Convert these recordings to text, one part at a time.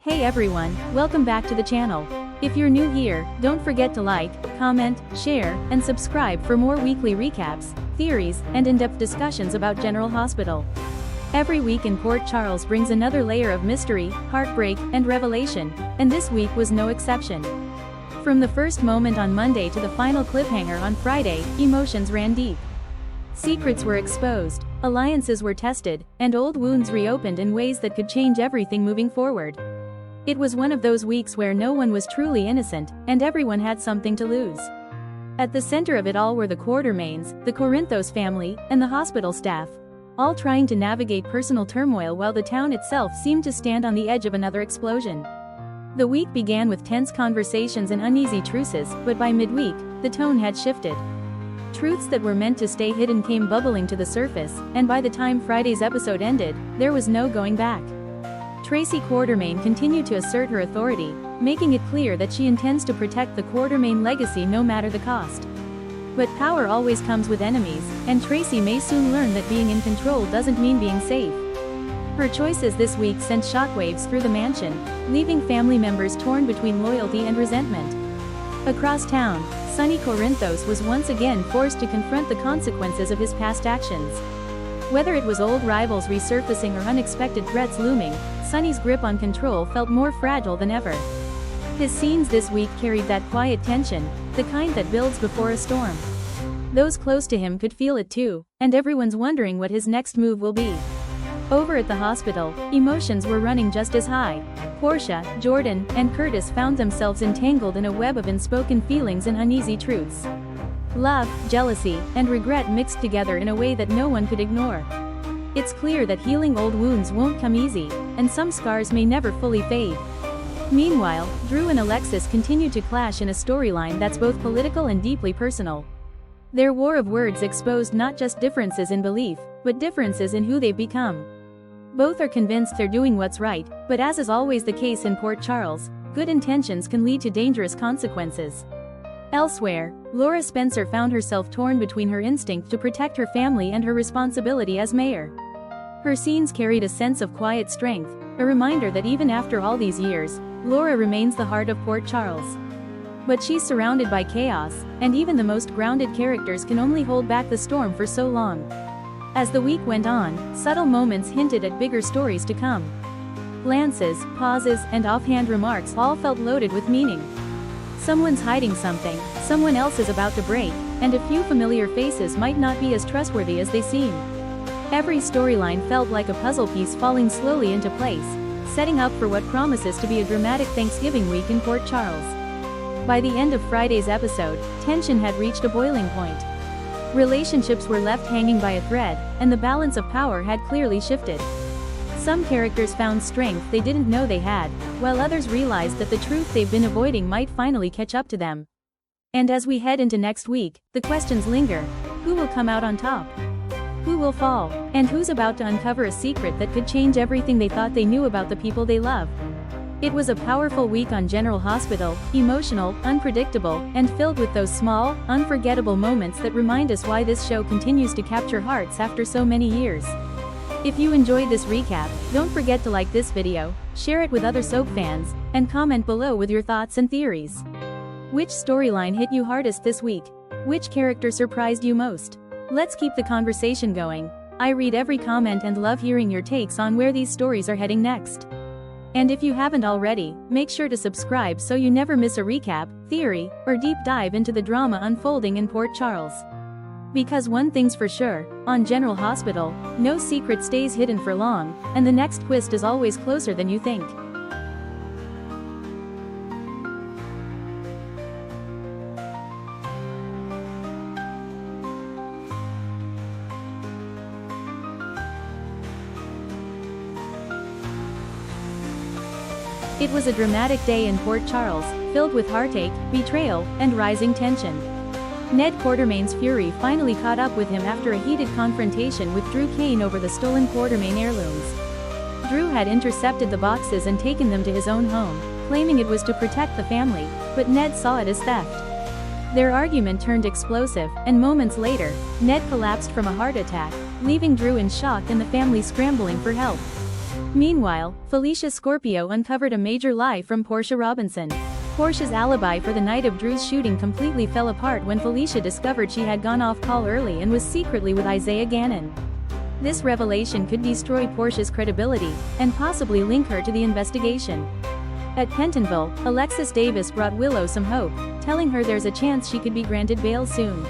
Hey everyone, welcome back to the channel. If you're new here, don't forget to like, comment, share, and subscribe for more weekly recaps, theories, and in-depth discussions about General Hospital. Every week in Port Charles brings another layer of mystery, heartbreak, and revelation, and this week was no exception. From the first moment on Monday to the final cliffhanger on Friday, emotions ran deep. Secrets were exposed, alliances were tested, and old wounds reopened in ways that could change everything moving forward. It was one of those weeks where no one was truly innocent, and everyone had something to lose. At the center of it all were the Quartermains, the Corinthos family, and the hospital staff, all trying to navigate personal turmoil while the town itself seemed to stand on the edge of another explosion. The week began with tense conversations and uneasy truces, but by midweek, the tone had shifted. Truths that were meant to stay hidden came bubbling to the surface, and by the time Friday's episode ended, there was no going back. Tracy Quartermain continued to assert her authority, making it clear that she intends to protect the Quartermain legacy no matter the cost. But power always comes with enemies, and Tracy may soon learn that being in control doesn't mean being safe. Her choices this week sent shockwaves through the mansion, leaving family members torn between loyalty and resentment. Across town, Sonny Corinthos was once again forced to confront the consequences of his past actions. Whether it was old rivals resurfacing or unexpected threats looming, Sonny's grip on control felt more fragile than ever. His scenes this week carried that quiet tension, the kind that builds before a storm. Those close to him could feel it too, and everyone's wondering what his next move will be. Over at the hospital, emotions were running just as high. Portia, Jordan, and Curtis found themselves entangled in a web of unspoken feelings and uneasy truths. Love, jealousy, and regret mixed together in a way that no one could ignore. It's clear that healing old wounds won't come easy, and some scars may never fully fade. Meanwhile, Drew and Alexis continue to clash in a storyline that's both political and deeply personal. Their war of words exposed not just differences in belief, but differences in who they've become. Both are convinced they're doing what's right, but as is always the case in Port Charles, good intentions can lead to dangerous consequences. Elsewhere, Laura Spencer found herself torn between her instinct to protect her family and her responsibility as mayor. Her scenes carried a sense of quiet strength, a reminder that even after all these years, Laura remains the heart of Port Charles. But she's surrounded by chaos, and even the most grounded characters can only hold back the storm for so long. As the week went on, subtle moments hinted at bigger stories to come. Glances, pauses, and offhand remarks all felt loaded with meaning. Someone's hiding something, someone else is about to break, and a few familiar faces might not be as trustworthy as they seem. Every storyline felt like a puzzle piece falling slowly into place, setting up for what promises to be a dramatic Thanksgiving week in Port Charles. By the end of Friday's episode, tension had reached a boiling point. Relationships were left hanging by a thread, and the balance of power had clearly shifted. Some characters found strength they didn't know they had, while others realized that the truth they've been avoiding might finally catch up to them. And as we head into next week, the questions linger. Who will come out on top? Who will fall? And who's about to uncover a secret that could change everything they thought they knew about the people they love? It was a powerful week on General Hospital, emotional, unpredictable, and filled with those small, unforgettable moments that remind us why this show continues to capture hearts after so many years. If you enjoyed this recap, don't forget to like this video, share it with other soap fans, and comment below with your thoughts and theories. Which storyline hit you hardest this week? Which character surprised you most? Let's keep the conversation going. I read every comment and love hearing your takes on where these stories are heading next. And if you haven't already, make sure to subscribe so you never miss a recap, theory, or deep dive into the drama unfolding in Port Charles. Because one thing's for sure, on General Hospital, no secret stays hidden for long, and the next twist is always closer than you think. It was a dramatic day in Port Charles, filled with heartache, betrayal, and rising tension. Ned Quartermain's fury finally caught up with him after a heated confrontation with Drew Kane over the stolen Quartermain heirlooms. Drew had intercepted the boxes and taken them to his own home, claiming it was to protect the family, but Ned saw it as theft. Their argument turned explosive, and moments later, Ned collapsed from a heart attack, leaving Drew in shock and the family scrambling for help. Meanwhile, Felicia Scorpio uncovered a major lie from Portia Robinson. Portia's alibi for the night of Drew's shooting completely fell apart when Felicia discovered she had gone off call early and was secretly with Isaiah Gannon. This revelation could destroy Portia's credibility, and possibly link her to the investigation. At Pentonville, Alexis Davis brought Willow some hope, telling her there's a chance she could be granted bail soon.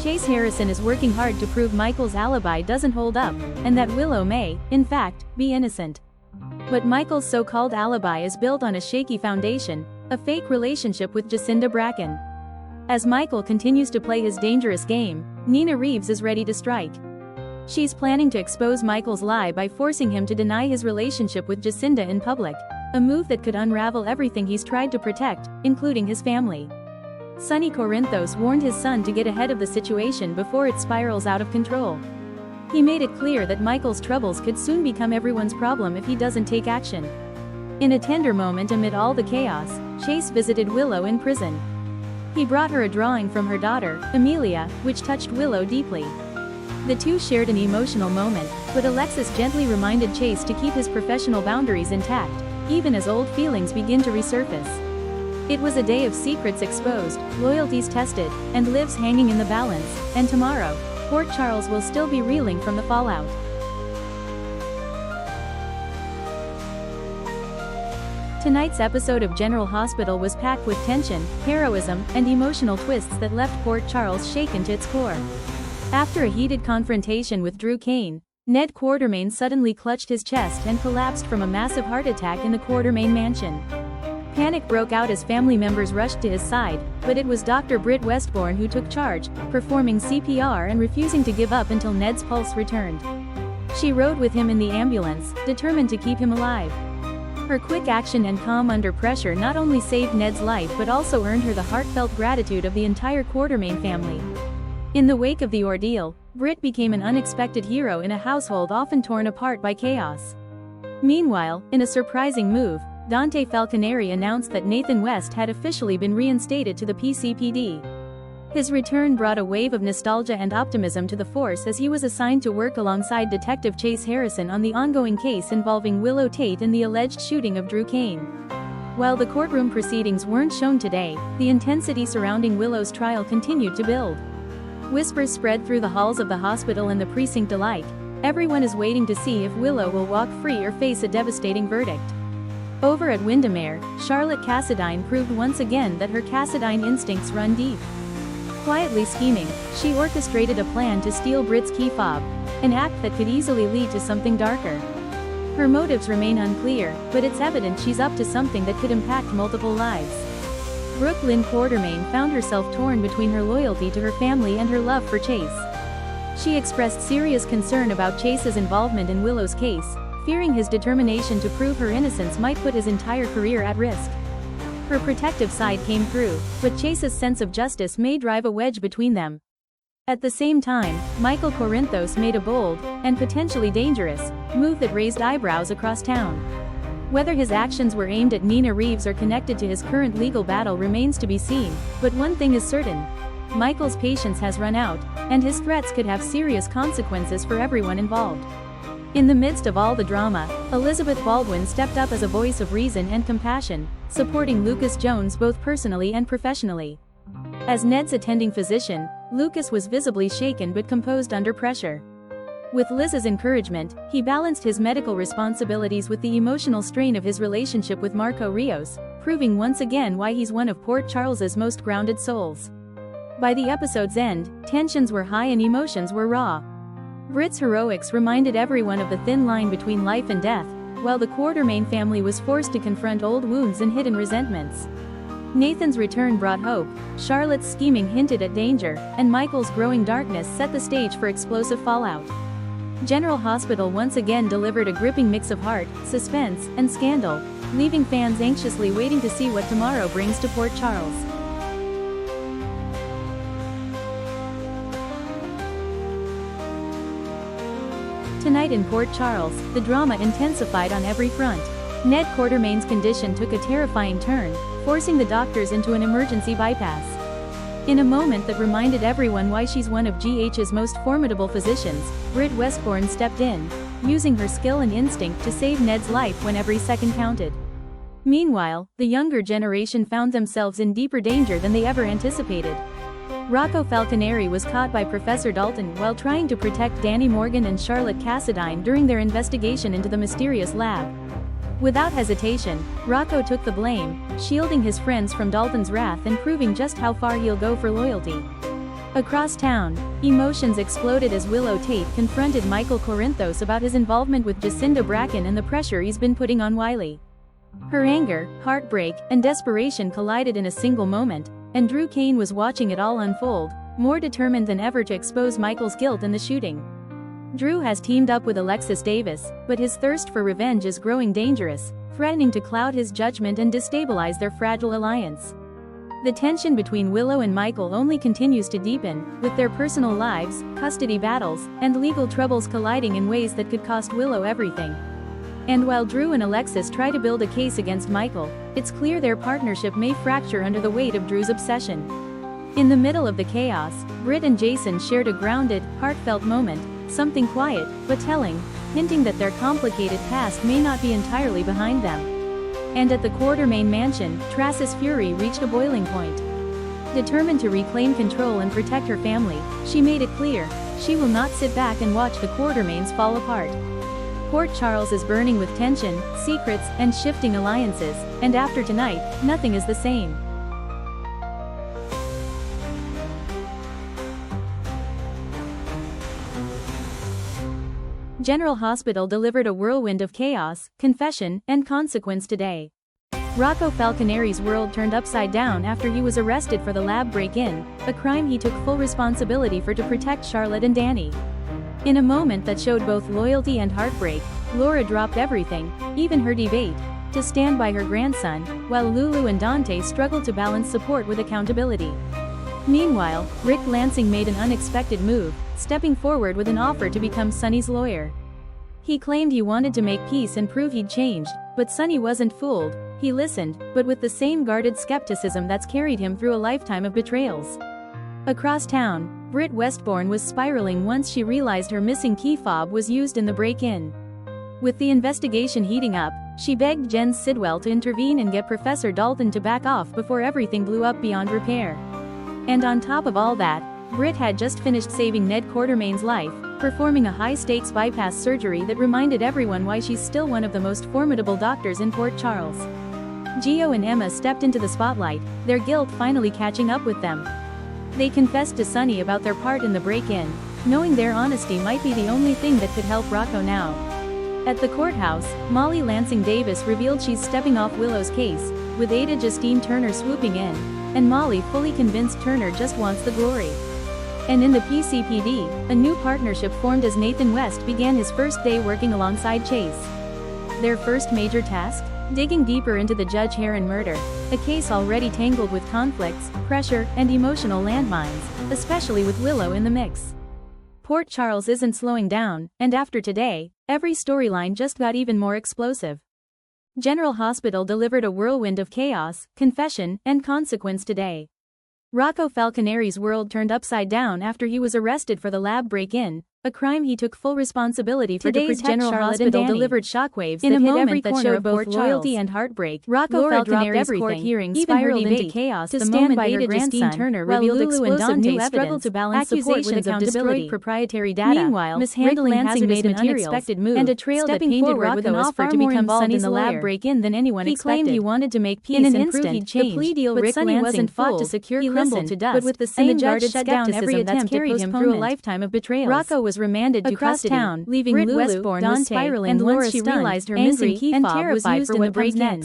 Chase Harrison is working hard to prove Michael's alibi doesn't hold up, and that Willow may, in fact, be innocent. But Michael's so-called alibi is built on a shaky foundation, a fake relationship with Jacinda Bracken. As Michael continues to play his dangerous game, Nina Reeves is ready to strike. She's planning to expose Michael's lie by forcing him to deny his relationship with Jacinda in public, a move that could unravel everything he's tried to protect, including his family. Sonny Corinthos warned his son to get ahead of the situation before it spirals out of control. He made it clear that Michael's troubles could soon become everyone's problem if he doesn't take action. In a tender moment amid all the chaos, Chase visited Willow in prison. He brought her a drawing from her daughter, Amelia, which touched Willow deeply. The two shared an emotional moment, but Alexis gently reminded Chase to keep his professional boundaries intact, even as old feelings begin to resurface. It was a day of secrets exposed, loyalties tested, and lives hanging in the balance, and tomorrow, Port Charles will still be reeling from the fallout. Tonight's episode of General Hospital was packed with tension, heroism, and emotional twists that left Port Charles shaken to its core. After a heated confrontation with Drew Kane, Ned Quartermain suddenly clutched his chest and collapsed from a massive heart attack in the Quartermain mansion. Panic broke out as family members rushed to his side, but it was Dr. Britt Westbourne who took charge, performing CPR and refusing to give up until Ned's pulse returned. She rode with him in the ambulance, determined to keep him alive. Her quick action and calm under pressure not only saved Ned's life but also earned her the heartfelt gratitude of the entire Quartermain family. In the wake of the ordeal, Britt became an unexpected hero in a household often torn apart by chaos. Meanwhile, in a surprising move, Dante Falconeri announced that Nathan West had officially been reinstated to the PCPD. His return brought a wave of nostalgia and optimism to the force as he was assigned to work alongside Detective Chase Harrison on the ongoing case involving Willow Tate and the alleged shooting of Drew Kane. While the courtroom proceedings weren't shown today, the intensity surrounding Willow's trial continued to build. Whispers spread through the halls of the hospital and the precinct alike. Everyone is waiting to see if Willow will walk free or face a devastating verdict. Over at Windermere, Charlotte Cassadine proved once again that her Cassadine instincts run deep. Quietly scheming, she orchestrated a plan to steal Britt's key fob, an act that could easily lead to something darker. Her motives remain unclear, but it's evident she's up to something that could impact multiple lives. Brooke Lynn Quartermain found herself torn between her loyalty to her family and her love for Chase. She expressed serious concern about Chase's involvement in Willow's case, fearing his determination to prove her innocence might put his entire career at risk. Her protective side came through, but Chase's sense of justice may drive a wedge between them. At the same time, Michael Corinthos made a bold, and potentially dangerous, move that raised eyebrows across town. Whether his actions were aimed at Nina Reeves or connected to his current legal battle remains to be seen, but one thing is certain. Michael's patience has run out, and his threats could have serious consequences for everyone involved. In the midst of all the drama, Elizabeth Baldwin stepped up as a voice of reason and compassion, supporting Lucas Jones both personally and professionally. As Ned's attending physician, Lucas was visibly shaken but composed under pressure. With Liz's encouragement, he balanced his medical responsibilities with the emotional strain of his relationship with Marco Rios, proving once again why he's one of Port Charles's most grounded souls. By the episode's end, tensions were high and emotions were raw. Britt's heroics reminded everyone of the thin line between life and death, while the Quartermain family was forced to confront old wounds and hidden resentments. Nathan's return brought hope, Charlotte's scheming hinted at danger, and Michael's growing darkness set the stage for explosive fallout. General Hospital once again delivered a gripping mix of heart, suspense, and scandal, leaving fans anxiously waiting to see what tomorrow brings to Port Charles. Tonight in Port Charles, the drama intensified on every front. Ned Quartermain's condition took a terrifying turn, forcing the doctors into an emergency bypass. In a moment that reminded everyone why she's one of GH's most formidable physicians, Britt Westbourne stepped in. using her skill and instinct to save Ned's life when every second counted. Meanwhile, the younger generation found themselves in deeper danger than they ever anticipated. Rocco Falconeri was caught by Professor Dalton while trying to protect Danny Morgan and Charlotte Cassadine during their investigation into the mysterious lab. Without hesitation, Rocco took the blame, shielding his friends from Dalton's wrath and proving just how far he'll go for loyalty. Across town, emotions exploded as Willow Tate confronted Michael Corinthos about his involvement with Jacinda Bracken and the pressure he's been putting on Wiley. Her anger, heartbreak, and desperation collided in a single moment, and Drew Kane was watching it all unfold, more determined than ever to expose Michael's guilt in the shooting. Drew has teamed up with Alexis Davis, but his thirst for revenge is growing dangerous, threatening to cloud his judgment and destabilize their fragile alliance. The tension between Willow and Michael only continues to deepen, with their personal lives, custody battles, and legal troubles colliding in ways that could cost Willow everything. And while Drew and Alexis try to build a case against Michael, it's clear their partnership may fracture under the weight of Drew's obsession. In the middle of the chaos, Britt and Jason shared a grounded, heartfelt moment, something quiet, but telling, hinting that their complicated past may not be entirely behind them. And at the Quartermain mansion, Trace's fury reached a boiling point. Determined to reclaim control and protect her family, she made it clear, she will not sit back and watch the Quartermains fall apart. Port Charles is burning with tension, secrets, and shifting alliances, and after tonight, nothing is the same. General Hospital delivered a whirlwind of chaos, confession, and consequence today. Rocco Falconeri's world turned upside down after he was arrested for the lab break-in, a crime he took full responsibility for to protect Charlotte and Danny. In a moment that showed both loyalty and heartbreak, Laura dropped everything, even her debate, to stand by her grandson, while Lulu and Dante struggled to balance support with accountability. Meanwhile, Rick Lansing made an unexpected move, stepping forward with an offer to become Sonny's lawyer. He claimed he wanted to make peace and prove he'd changed, but Sonny wasn't fooled. He listened, but with the same guarded skepticism that's carried him through a lifetime of betrayals. Across town, Britt Westbourne was spiraling once she realized her missing key fob was used in the break-in. With the investigation heating up, she begged Jen Sidwell to intervene and get Professor Dalton to back off before everything blew up beyond repair. And on top of all that, Britt had just finished saving Ned Quartermain's life, performing a high-stakes bypass surgery that reminded everyone why she's still one of the most formidable doctors in Port Charles. Gio and Emma stepped into the spotlight, their guilt finally catching up with them. They confessed to Sonny about their part in the break-in, knowing their honesty might be the only thing that could help Rocco now. At the courthouse, Molly Lansing Davis revealed she's stepping off Willow's case, with Ada Justine Turner swooping in, and Molly fully convinced Turner just wants the glory. And in the PCPD, a new partnership formed as Nathan West began his first day working alongside Chase. Their first major task? Digging deeper into the Judge Heron murder, a case already tangled with conflicts, pressure, and emotional landmines, especially with Willow in the mix. Port Charles isn't slowing down, and after today, every storyline just got even more explosive. General Hospital delivered a whirlwind of chaos, confession, and consequence today. Rocco Falconeri's world turned upside down after he was arrested for the lab break-in, a crime he took full responsibility for. Today's General Hospital delivered shockwaves in a moment that showed both loyalty and heartbreak. Rocco Falconeri's court hearing spiraled into chaos the moment Ada Justine Turner revealed explosive new evidence, to balance support with accountability, proprietary data. Meanwhile, mishandling hazardous materials, and a trail that painted Rocco as far more involved in the lab break-in than anyone expected. He claimed he wanted to make peace and prove he'd changed, the plea deal Rick Lansing fought to secure crumbled to dust, but with the same guarded skepticism that's carried him through a lifetime of betrayals. Rocco was remanded to custody, leaving Britt Westbourne was spiraling and once she realized her missing key fob was used in the break-in.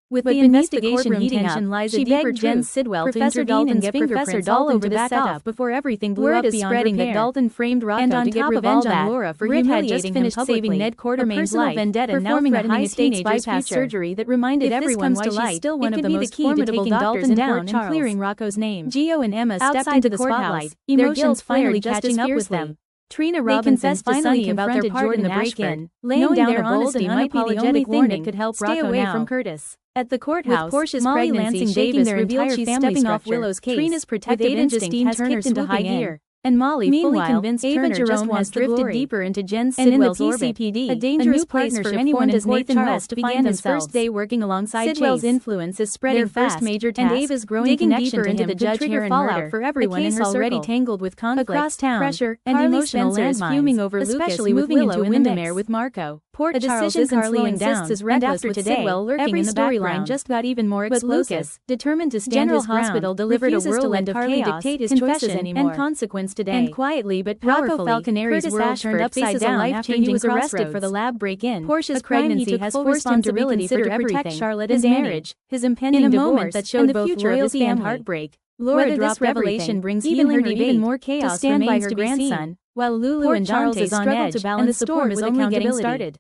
With the investigation heating up, she begged Jen Sidwell to intervene and get Professor Dalton to back off before everything blew up beyond repair. That Dalton framed Rocco to get revenge on Laura for humiliating him publicly, saving Ned Quartermain's life, performing a high-stakes bypass surgery that reminded everyone why she's still one of the most formidable doctors in Port Charles, and clearing Rocco's name. Gio and Emma stepped into the spotlight, emotions finally catching up with them. Trina Robinson finally about their part in the break-in, laying down their honesty might be the only thing that could help Rocco away from Curtis. At the courthouse, with Portia's Molly Lansing Davis revealed she's stepping off Willow's case, Trina's protective instinct has kicked into high gear. And Molly, fully convinced Ava Turner Jerome has drifted deeper into Jen Sidwell's orbit, a dangerous partnership for anyone as Nathan West began his first day working alongside Sidwell's influence is spreading fast, major task, and Ava's growing connection into the judge trigger fallout for everyone in her already tangled with conflict, across town, pressure, and emotional landmines, fuming over especially Lucas, with Willow into Windermere with Marco. Port Charles isn't slowing down, and after today, Sidwell lurking in the storyline just got even more explosive. But Lucas, determined to stand his ground, Hospital delivered a whirlwind of chaos, dictate his choices anymore, and consequence today. And quietly but powerfully, Falconery's world turned upside down after he was arrested for the lab break-in. Portia's pregnancy has forced him to reconsider everything: Charlotte, his marriage, his impending divorce, that showed both loyalty and heartbreak. Laura dropped revelation brings even her even more chaos to stand by her grandson, while Lulu and Dante struggle to balance and the storm is only getting started.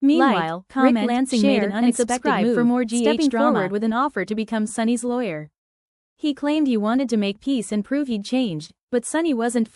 Meanwhile, Rick Lansing made an unexpected move, for more stepping forward with an offer to become Sonny's lawyer. He claimed he wanted to make peace and prove he'd changed, but Sonny wasn't fooled.